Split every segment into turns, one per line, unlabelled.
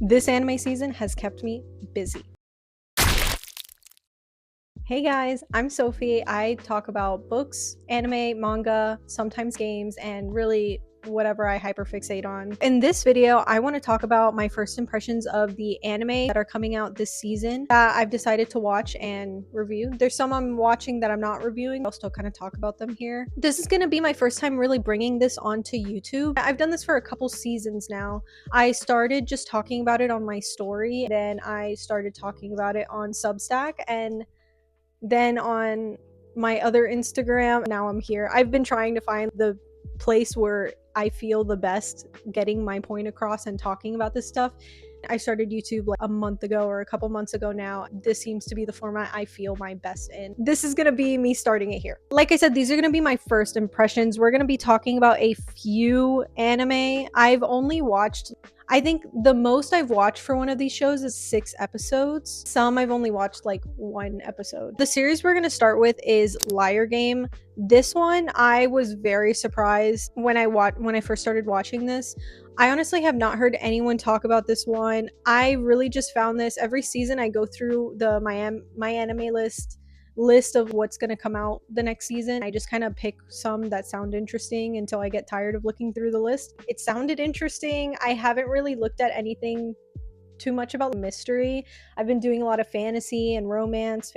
This anime season has kept me busy. Hey guys, I'm Sophie. I talk about books, anime, manga, sometimes games, and really whatever I hyperfixate on. In this video, I want to talk about my first impressions of the anime that are coming out this season that I've decided to watch and review. There's some I'm watching that I'm not reviewing. I'll still kind of talk about them here. This is going to be my first time really bringing this onto YouTube. I've done this for a couple seasons now. I started just talking about it on my story, then I started talking about it on Substack, and then on my other Instagram. Now I'm here. I've been trying to find the place where I feel the best getting my point across and talking about this stuff. I started YouTube like a month ago or a couple months ago now. This seems to be the format I feel my best in. This is going to be me starting it here. Like I said, these are going to be my first impressions. We're going to be talking about a few anime. I've only watched, I think the most I've watched for one of these shows is 6 episodes. Some I've only watched like 1 episode. The series we're going to start with is Liar Game. This one, I was very surprised when I first started watching this. I honestly have not heard anyone talk about this one. I really just found this every season. I go through my anime list of what's going to come out the next season. I just kind of pick some that sound interesting until I get tired of looking through the list. It sounded interesting. I haven't really looked at anything too much about mystery. I've been doing a lot of fantasy romance,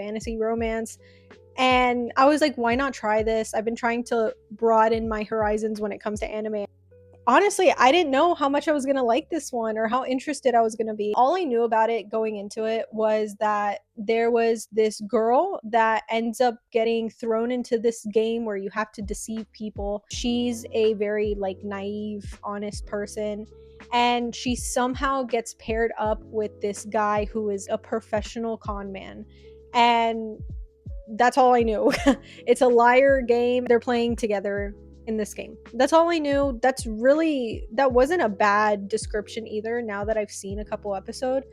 and I was like, why not try this? I've been trying to broaden my horizons when it comes to anime. Honestly, I didn't know how much I was going to like this one or how interested I was going to be. All I knew about it going into it was that there was this girl that ends up getting thrown into this game where you have to deceive people. She's a very naive, honest person, and she somehow gets paired up with this guy who is a professional con man. And that's all I knew. It's a liar game. They're playing together in this game. That's all I knew. That wasn't a bad description either now that I've seen a couple episodes.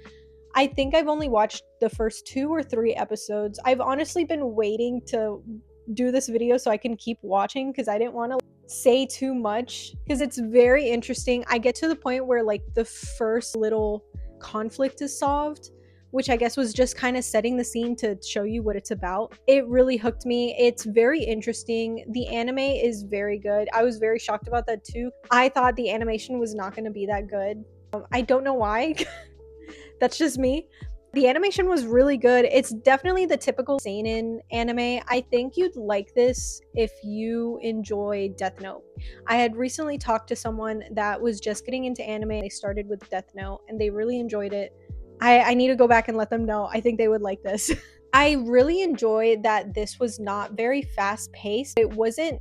I think I've only watched the first 2 or 3 episodes. I've honestly been waiting to do this video so I can keep watching because I didn't want to say too much because it's very interesting. I get to the point where the first little conflict is solved, which I guess was just kind of setting the scene to show you what it's about. It really hooked me. It's very interesting. The anime is very good. I was very shocked about that too. I thought the animation was not going to be that good. I don't know why. That's just me. The animation was really good. It's definitely the typical seinen anime. I think you'd like this if you enjoy Death Note. I had recently talked to someone that was just getting into anime. They started with Death Note and they really enjoyed it. I need to go back and let them know. I think they would like this. I really enjoyed that this was not very fast paced. It wasn't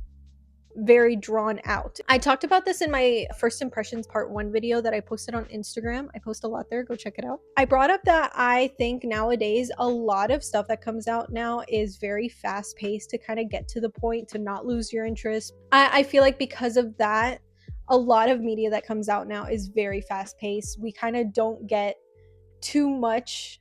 very drawn out. I talked about this in my first impressions part 1 video that I posted on Instagram. I post a lot there. Go check it out. I brought up that I think nowadays a lot of stuff that comes out now is very fast paced to kind of get to the point, to not lose your interest. I feel like because of that, a lot of media that comes out now is very fast paced. We kind of don't get too much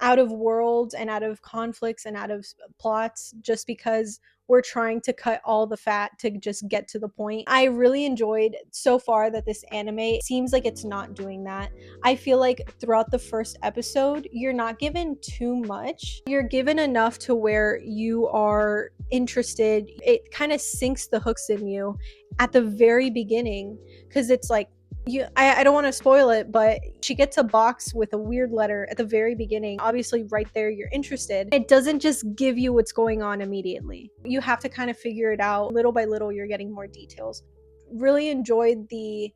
out of world and out of conflicts and out of plots just because we're trying to cut all the fat to just get to the point. I really enjoyed so far that this anime seems like it's not doing that. I feel like throughout the first episode, you're not given too much. You're given enough to where you are interested. It kind of sinks the hooks in you at the very beginning because it's like, I don't want to spoil it, but she gets a box with a weird letter at the very beginning. Obviously, right there, you're interested. It doesn't just give you what's going on immediately. You have to kind of figure it out. Little by little, you're getting more details. Really enjoyed the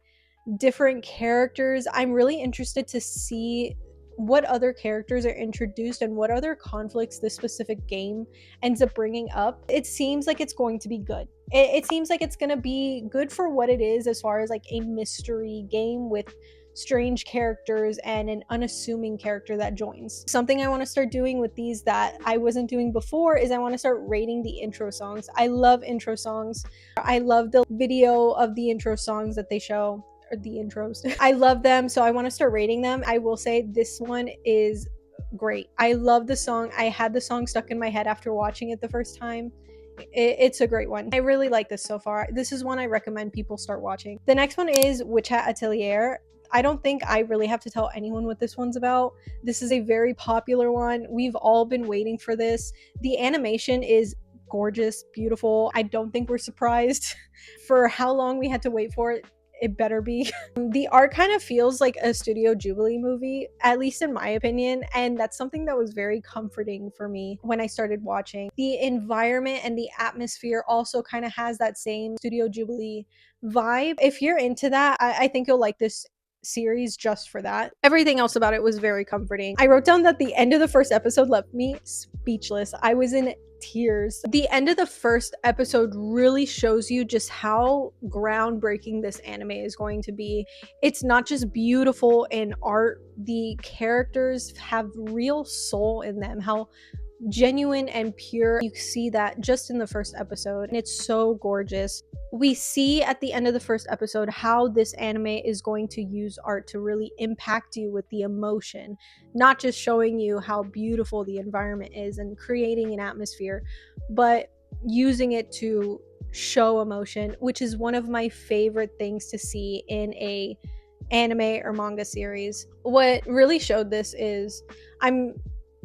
different characters. I'm really interested to see what other characters are introduced and what other conflicts this specific game ends up bringing up. It seems like it's going to be good. It seems like it's going to be good for what it is as far as a mystery game with strange characters and an unassuming character that joins. Something I want to start doing with these that I wasn't doing before is I want to start rating the intro songs. I love intro songs. I love the video of the intro songs that they show, or the intros. I love them, so I want to start rating them. I will say this one is great. I love the song. I had the song stuck in my head after watching it the first time. It's a great one. I really like this so far. This is one I recommend people start watching. The next one is Hat Atelier. I don't think I really have to tell anyone what this one's about. This is a very popular one. We've all been waiting for this. The animation is gorgeous, beautiful. I don't think we're surprised for how long we had to wait for it. It better be. The art kind of feels like a Studio Ghibli movie, at least in my opinion, and that's something that was very comforting for me when I started watching. The environment and the atmosphere also kind of has that same Studio Ghibli vibe. If you're into that, I think you'll like this series just for that. Everything else about it was very comforting. I wrote down that the end of the first episode left me speechless. I was in tears. The end of the first episode really shows you just how groundbreaking this anime is going to be. It's not just beautiful in art, the characters have real soul in them, how genuine and pure. You see that just in the first episode, and it's so gorgeous. We see at the end of the first episode how this anime is going to use art to really impact you with the emotion, not just showing you how beautiful the environment is and creating an atmosphere, but using it to show emotion, which is one of my favorite things to see in a anime or manga series. What really showed this is,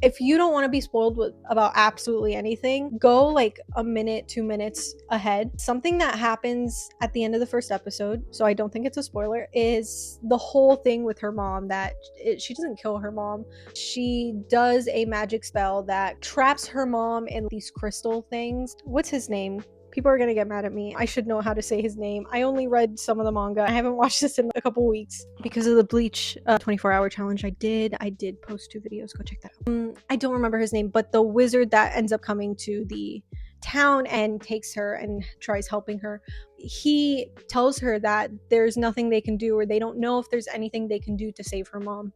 if you don't want to be spoiled about absolutely anything, go like a minute, 2 minutes ahead. Something that happens at the end of the first episode, so I don't think it's a spoiler, is the whole thing with her mom, that she doesn't kill her mom. She does a magic spell that traps her mom in these crystal things. What's his name? People are gonna get mad at me. I should know how to say his name. I only read some of the manga. I haven't watched this in a couple weeks because of the Bleach 24-hour challenge I did. I did post 2 videos. Go check that out. I don't remember his name, but the wizard that ends up coming to the town and takes her and tries helping her, he tells her that there's nothing they can do, or they don't know if there's anything they can do to save her mom.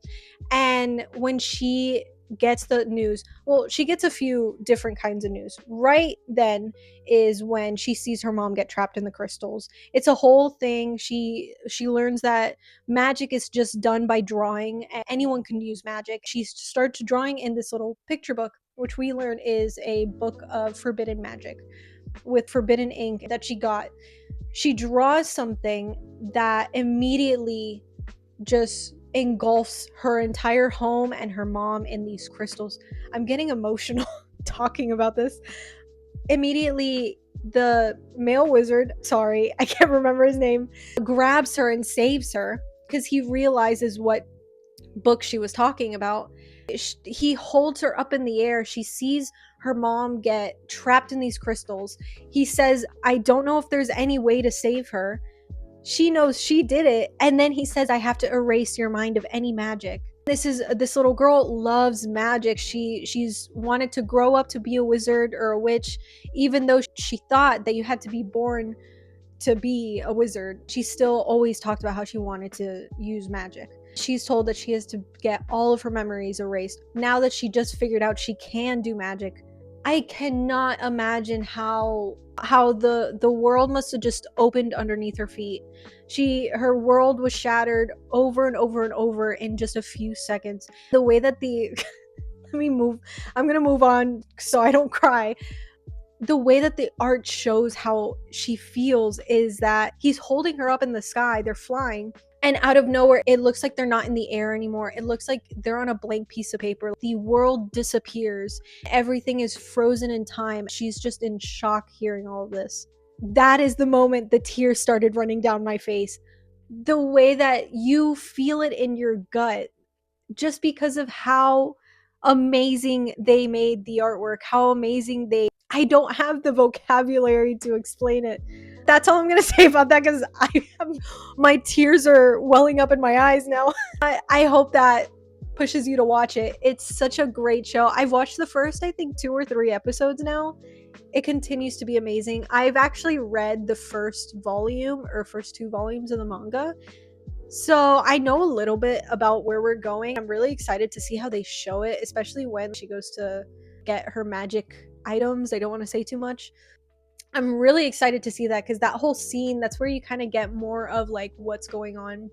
And when she gets the news, well, she gets a few different kinds of news. Right then is when she sees her mom get trapped in the crystals. It's a whole thing. She learns that magic is just done by drawing. Anyone can use magic. She starts drawing in this little picture book, which we learn is a book of forbidden magic with forbidden ink that she got. She draws something that immediately just engulfs her entire home and her mom in these crystals. I'm getting emotional talking about this. Immediately, the male wizard, sorry, I can't remember his name, grabs her and saves her because he realizes what book she was talking about. He holds her up in the air. She sees her mom get trapped in these crystals. He says, I don't know if there's any way to save her. She knows she did it, and then he says, I have to erase your mind of any magic. This little girl loves magic. She's wanted to grow up to be a wizard or a witch, even though she thought that you had to be born to be a wizard. She still always talked about how she wanted to use magic. She's told that she has to get all of her memories erased. Now that she just figured out she can do magic, I cannot imagine how the world must have just opened underneath her feet. Her world was shattered over and over and over in just a few seconds. The way that let me move. I'm gonna move on so I don't cry. The way that the art shows how she feels is that he's holding her up in the sky. They're flying. And out of nowhere, it looks like they're not in the air anymore. It looks like they're on a blank piece of paper. The world disappears. Everything is frozen in time. She's just in shock hearing all of this. That is the moment the tears started running down my face. The way that you feel it in your gut, just because of how amazing they made the artwork, how amazing I don't have the vocabulary to explain it. That's all I'm gonna say about that, because my tears are welling up in my eyes now. I hope that pushes you to watch it. It's such a great show. I've watched the first, I think, 2 or 3 episodes now. It continues to be amazing. I've actually read the first volume or first 2 volumes of the manga, so I know a little bit about where we're going. I'm really excited to see how they show it, especially when she goes to get her magic items. I don't want to say too much. I'm really excited to see that, because that whole scene, that's where you kind of get more of like what's going on.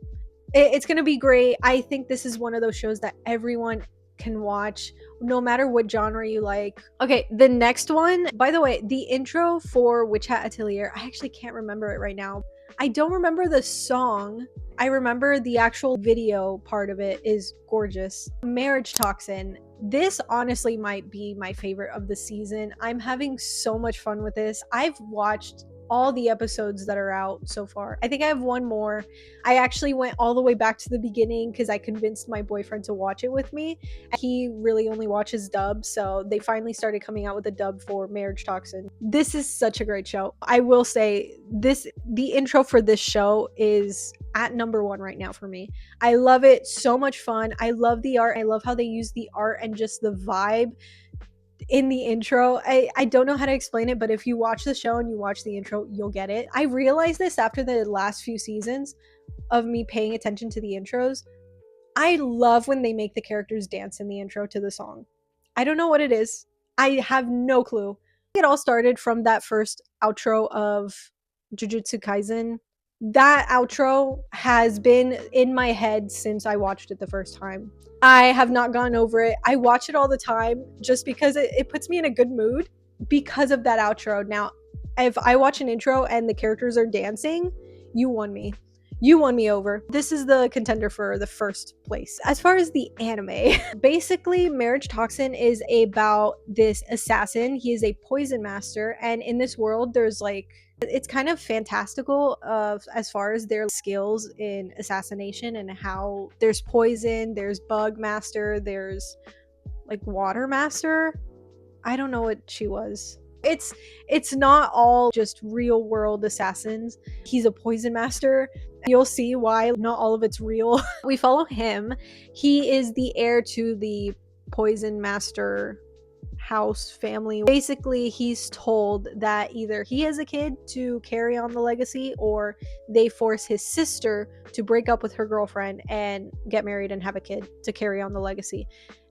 It's going to be great. I think this is one of those shows that everyone can watch, no matter what genre you like. Okay, the next one, by the way, the intro for Hat Atelier, I actually can't remember it right now. I don't remember the song. I remember the actual video part of it is gorgeous. MarriageToxin. This honestly might be my favorite of the season. I'm having so much fun with this. I've watched all the episodes that are out so far. I think I have one more. I actually went all the way back to the beginning because I convinced my boyfriend to watch it with me. He really only watches dub, so they finally started coming out with a dub for MarriageToxin. This is such a great show. I will say the intro for this show is at number one right now for me. I love it. So much fun. I love the art. I love how they use the art and just the vibe in the intro. I don't know how to explain it, but if you watch the show and you watch the intro, you'll get it. I realized this after the last few seasons of me paying attention to the intros. I love when they make the characters dance in the intro to the song. I don't know what it is. I have no clue. It all started from that first outro of Jujutsu Kaisen. That outro has been in my head since I watched it the first time. I have not gone over it. I watch it all the time just because it puts me in a good mood because of that outro. Now, if I watch an intro and the characters are dancing, you won me. You won me over. This is the contender for the first place. As far as the anime, basically MarriageToxin is about this assassin. He is a poison master, and in this world there's like, it's kind of fantastical as far as their skills in assassination and how there's poison, there's bug master, there's like water master. I don't know what she was. It's not all just real world assassins. He's a poison master. You'll see why not all of it's real. We follow him. He is the heir to the poison master house family. Basically, he's told that either he has a kid to carry on the legacy or they force his sister to break up with her girlfriend and get married and have a kid to carry on the legacy.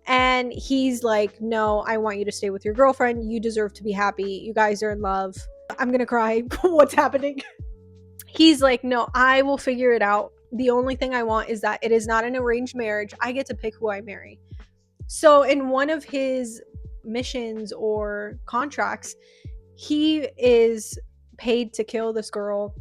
And he's like, no, I want you to stay with your girlfriend. You deserve to be happy. You guys are in love. I'm gonna cry. What's happening? He's like, no, I will figure it out. The only thing I want is that it is not an arranged marriage. I get to pick who I marry. So in one of his missions or contracts, he is paid to kill this girl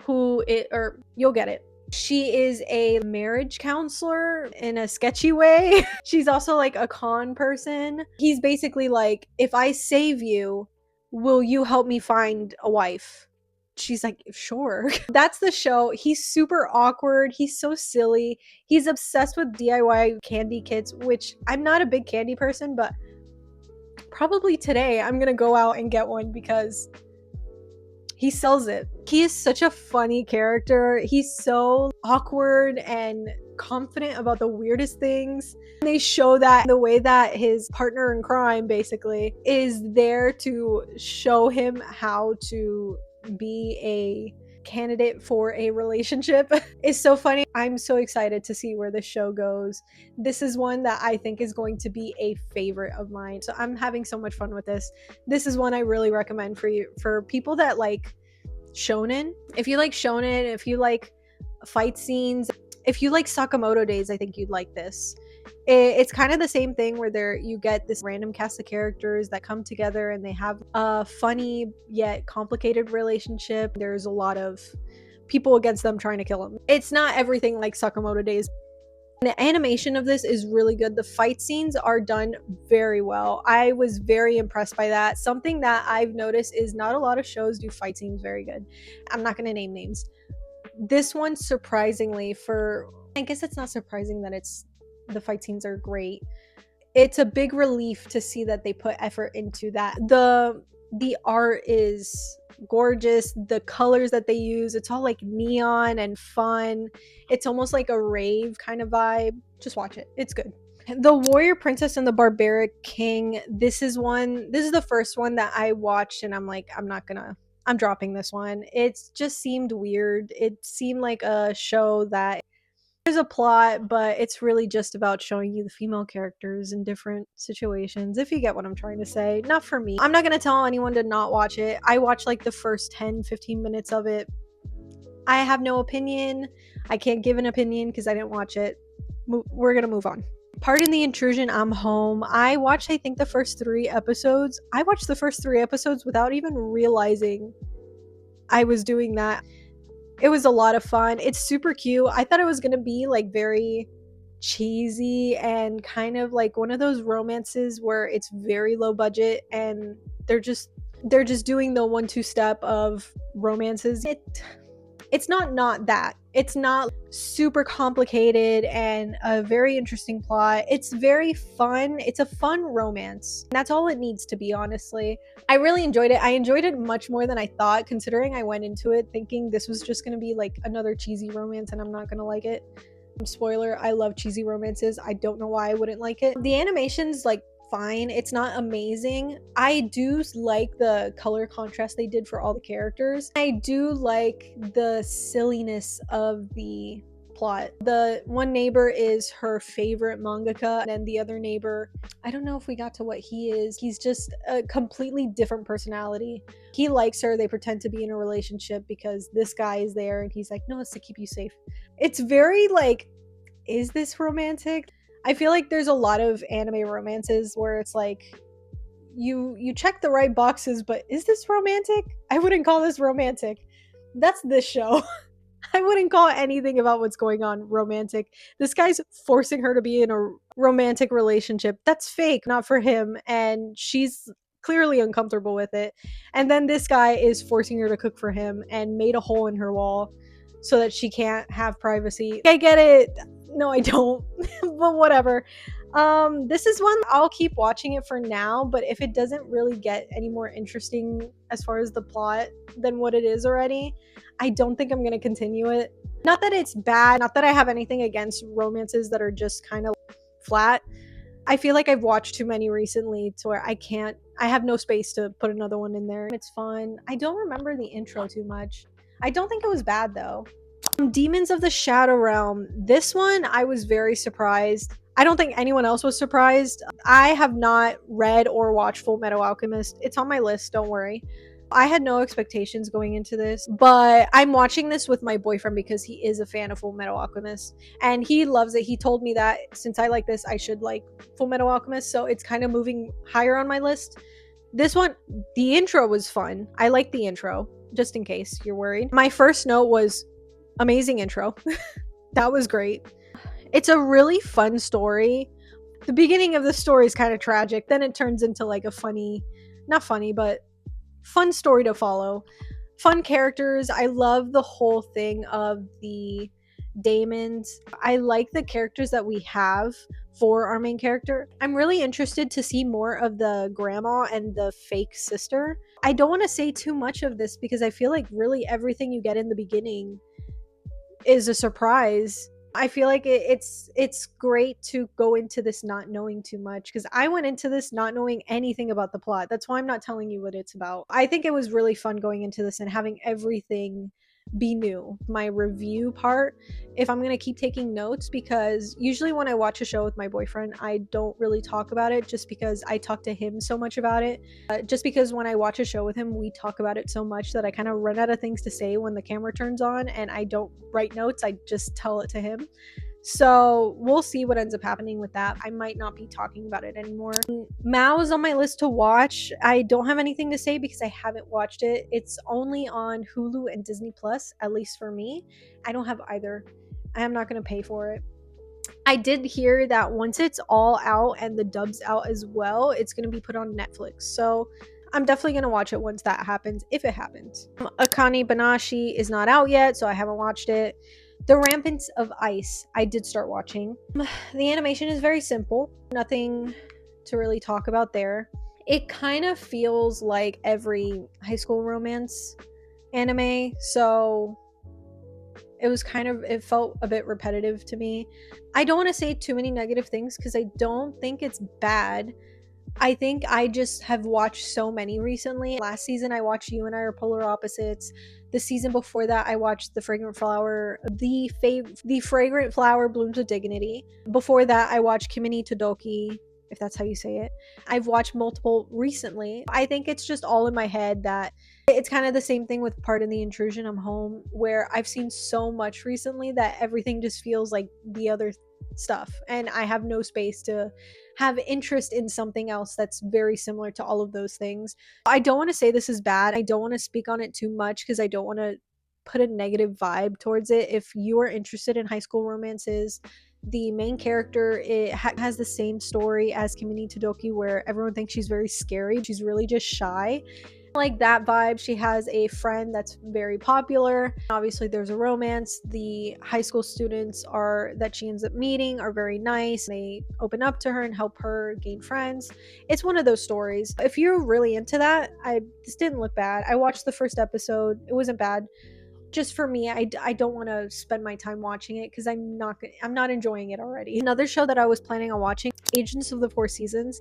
or you'll get it. She is a marriage counselor in a sketchy way. She's also like a con person. He's basically like, if I save you, will you help me find a wife? She's like, sure. That's the show. He's super awkward. He's so silly. He's obsessed with DIY candy kits, which I'm not a big candy person, but probably today I'm gonna go out and get one because he sells it. He is such a funny character. He's so awkward and confident about the weirdest things. And they show that the way that his partner in crime basically is there to show him how to be a candidate for a relationship is so funny. I'm so excited to see where the show goes. This is one that I think is going to be a favorite of mine. So I'm having so much fun with this. This is one I really recommend for people that like shonen. If you like shonen, if you like fight scenes, if you like Sakamoto Days, I think you'd like this. It's kind of the same thing where you get this random cast of characters that come together and they have a funny yet complicated relationship. There's a lot of people against them trying to kill them. It's not everything like Sakamoto Days. The animation of this is really good. The fight scenes are done very well. I was very impressed by that. Something that I've noticed is not a lot of shows do fight scenes very good. I'm not going to name names. This one, surprisingly, I guess it's not surprising that the fight scenes are great. It's a big relief to see that they put effort into that. The art is gorgeous. The colors that they use, it's all like neon and fun. It's almost like a rave kind of vibe. Just watch it. It's good. The Warrior Princess and the Barbaric King. This is the first one that I watched and I'm like, I'm dropping this one. It just seemed weird. It seemed like a show that there's a plot, but it's really just about showing you the female characters in different situations, if you get what I'm trying to say. Not for me. I'm not going to tell anyone to not watch it. I watched like the first 10-15 minutes of it. I have no opinion. I can't give an opinion because I didn't watch it. We're going to move on. Pardon the intrusion, I'm home. I watched, I think, the first 3 episodes. I watched the first 3 episodes without even realizing I was doing that. It was a lot of fun. It's super cute. I thought it was gonna be like very cheesy and kind of like one of those romances where it's very low budget and they're just doing the 1-2 step of romances. It's not that. It's not super complicated and a very interesting plot. It's very fun. It's a fun romance. That's all it needs to be, honestly. I really enjoyed it. I enjoyed it much more than I thought, considering I went into it thinking this was just going to be like another cheesy romance and I'm not going to like it. Spoiler, I love cheesy romances. I don't know why I wouldn't like it. The animation's like fine. It's not amazing. I do like the color contrast they did for all the characters. I do like the silliness of the plot. The one neighbor is her favorite mangaka, and then the other neighbor, I don't know if we got to what he is. He's just a completely different personality. He likes her. They pretend to be in a relationship because this guy is there and he's like, no, it's to keep you safe. It's very like, is this romantic? I feel like there's a lot of anime romances where it's like you check the right boxes, but is this romantic? I wouldn't call this romantic. That's this show. I wouldn't call anything about what's going on romantic. This guy's forcing her to be in a romantic relationship. That's fake, not for him, and she's clearly uncomfortable with it. And then this guy is forcing her to cook for him and made a hole in her wall so that she can't have privacy. I get it. No, I don't. But whatever. This is one I'll keep watching it for now, but if it doesn't really get any more interesting as far as the plot than what it is already, I don't think I'm going to continue it. Not that it's bad, not that I have anything against romances that are just kind of flat. I feel like I've watched too many recently to where I have no space to put another one in there. It's fun. I don't remember the intro too much. I don't think it was bad though. Demons of the Shadow Realm. This one, I was very surprised. I don't think anyone else was surprised. I have not read or watched Full Metal Alchemist. It's on my list, don't worry. I had no expectations going into this, but I'm watching this with my boyfriend because he is a fan of Full Metal Alchemist and he loves it. He told me that since I like this, I should like Full Metal Alchemist, so it's kind of moving higher on my list. This one, the intro was fun. I like the intro, just in case you're worried. My first note was amazing intro. That was great. It's a really fun story. The beginning of the story is kind of tragic. Then it turns into like a funny, not funny, but fun story to follow. Fun characters. I love the whole thing of the Daemons. I like the characters that we have for our main character. I'm really interested to see more of the grandma and the fake sister. I don't want to say too much of this because I feel like really everything you get in the beginning is a surprise. I feel like it's great to go into this not knowing too much because I went into this not knowing anything about the plot. That's why I'm not telling you what it's about. I think it was really fun going into this and having everything be new. My review part, if I'm going to keep taking notes, because usually when I watch a show with my boyfriend, I don't really talk about it just because I talk to him so much about it. Just because when I watch a show with him, we talk about it so much that I kind of run out of things to say when the camera turns on and I don't write notes. I just tell it to him. So we'll see what ends up happening with that. I might not be talking about it anymore. Mao is on my list to watch. I don't have anything to say because I haven't watched it. It's only on Hulu and Disney Plus, at least for me. I don't have either. I am not going to pay for it. I did hear that once it's all out and the dub's out as well, it's going to be put on Netflix. So I'm definitely going to watch it once that happens, if it happens. Akane Banashi is not out yet, so I haven't watched it. The Rampant of Ice, I did start watching. The animation is very simple. Nothing to really talk about there. It kind of feels like every high school romance anime, so it felt a bit repetitive to me. I don't want to say too many negative things because I don't think it's bad. I think I just have watched so many recently. Last season I watched You and I Are Polar Opposites. The season before that I watched The Fragrant Flower Blooms with Dignity. Before that I watched Kimi ni Todoki, if that's how you say it. I've watched multiple recently. I think it's just all in my head that it's kind of the same thing with Pardon the Intrusion I'm Home, where I've seen so much recently that everything just feels like the other stuff and I have no space to have interest in something else that's very similar to all of those things. I don't want to say this is bad. I don't want to speak on it too much because I don't want to put a negative vibe towards it. If you are interested in high school romances, the main character has the same story as Kimi Todoki, where everyone thinks she's very scary. She's really just shy. Like that vibe. She has a friend that's very popular. Obviously there's a romance. The high school students that she ends up meeting are very nice. They open up to her and help her gain friends. It's one of those stories. If you're really into that, this didn't look bad. I watched the first episode. It wasn't bad. Just for me, I don't want to spend my time watching it because I'm not enjoying it already. Another show that I was planning on watching, Agents of the Four Seasons.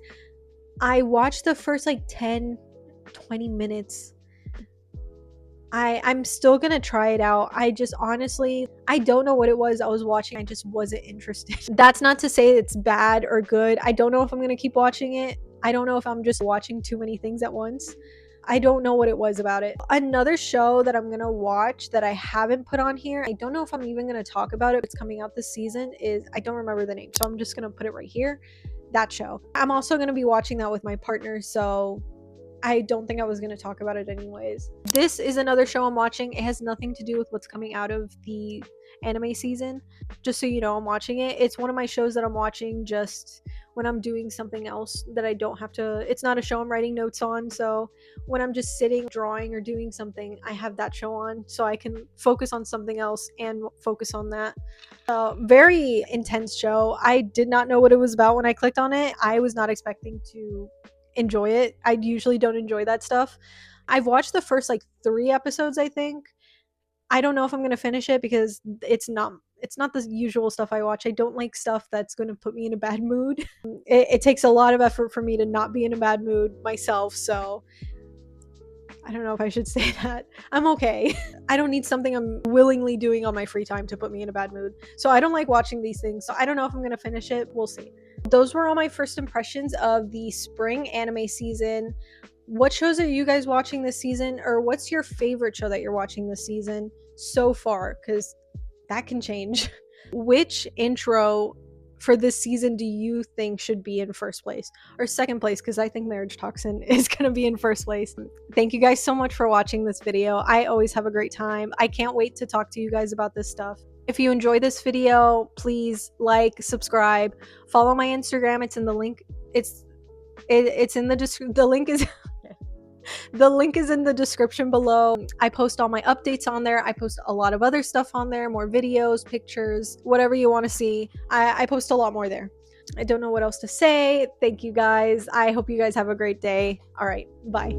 I watched the first like 10-20 minutes. I'm still gonna try it out. I just honestly, I don't know what it was I was watching. I just wasn't interested. That's not to say it's bad or good. I don't know if I'm gonna keep watching it. I don't know if I'm just watching too many things at once. I don't know what it was about it. Another show that I'm gonna watch that I haven't put on here, I don't know if I'm even gonna talk about it. It's coming out this season. I don't remember the name, so I'm just gonna put it right here. That show. I'm also gonna be watching that with my partner, so I don't think I was going to talk about it anyways. This is another show I'm watching. It has nothing to do with what's coming out of the anime season. Just so you know, I'm watching it. It's one of my shows that I'm watching just when I'm doing something else that I don't have to. It's not a show I'm writing notes on. So when I'm just sitting, drawing, or doing something, I have that show on so I can focus on something else and focus on that. Very intense show. I did not know what it was about when I clicked on it. I was not expecting to enjoy it. I usually don't enjoy that stuff. I've watched the first like 3 episodes, I think. I don't know if I'm going to finish it because it's not the usual stuff I watch. I don't like stuff that's going to put me in a bad mood. It takes a lot of effort for me to not be in a bad mood myself, so I don't know if I should say that. I'm okay. I don't need something I'm willingly doing on my free time to put me in a bad mood. So I don't like watching these things. So I don't know if I'm going to finish it. We'll see. Those were all my first impressions of the spring anime season. What shows are you guys watching this season? Or what's your favorite show that you're watching this season so far? Because that can change. Which intro for this season do you think should be in first place or second place? Because I think MarriageToxin is going to be in first place. Thank you guys so much for watching this video. I always have a great time. I can't wait to talk to you guys about this stuff. If you enjoyed this video, please like, subscribe, follow my Instagram. It's in the link. It's in the link is the link is in the description below. I post all my updates on there. I post a lot of other stuff on there, more videos, pictures, whatever you want to see. I post a lot more there. I don't know what else to say. Thank you guys. I hope you guys have a great day. All right, bye.